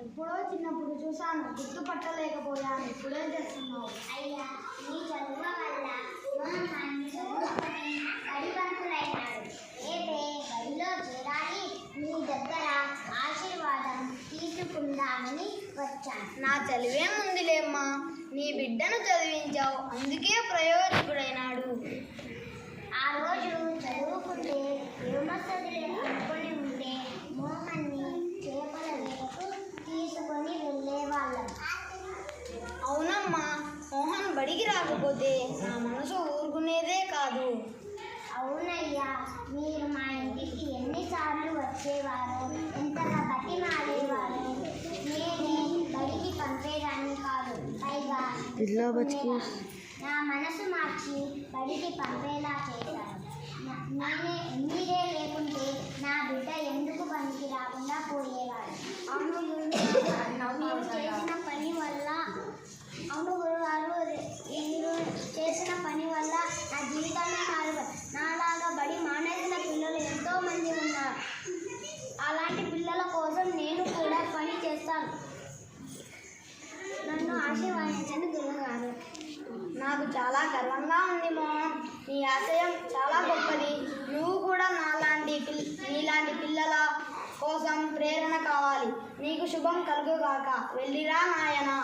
ఎప్పుడో చిన్నప్పుడు చూశాను, గుర్తుపట్టలేకపోయాను. ఇప్పుడేం చేస్తున్నావు? అయ్యా, నీ చదువు వల్ల మోహన్ చదువుకొని బడివంతులైనాడు. రేపే బడిలో చేరాలి, నీ దగ్గర ఆశీర్వాదం తీసుకుందామని వచ్చాను. నా చదివేముందిలేమ్మా, నీ బిడ్డను చదివించావు, అందుకే ప్రయోజకుడైనాడు. ఆ రోజు చదువుకుంటే ఏమొస్తుందిలే అనుకుని ఉంటే మోహన్ని చేపల వేటకు తీసుకొని వెళ్ళేవాళ్ళం. అవునమ్మా, మోహన్ బడికి రాకపోతే నా మనసు ఊరుకునేదే కాదు. అవునయ్యా, మీరు మా ఇంటికి ఎన్నిసార్లు వచ్చేవారో, ఎంతగా బతిమాలేవారో. నేనే బడికి పంపేదాన్ని కాదు, పైగా నా మనసు మార్చి బడికి పంపేలా చేశాను. మీరే లేకుంటే నా బిడ్డ ఎందుకు పనికి రాకుండా పోయేవాడు. అవును మీరు చేసిన పని వల్ల మీరు చేసిన పని వల్ల నా జీవితాన్ని నాలాగా బడి మానేసిన పిల్లలు ఎంతోమంది ఉన్నారు. అలాంటి పిల్లల కోసం నేను కూడా పని చేస్తాను. నన్ను ఆశీర్వదించండి గురువుగారు. నాకు చాలా గర్వంగా ఉంది మోహన్, నీ ఆశయం చాలా గొప్పది. నువ్వు కూడా నీలాంటి పిల్లల కోసం ప్రేరణ కావాలి. నీకు శుభం కలుగుగాక. వెళ్ళిరా నాయనా.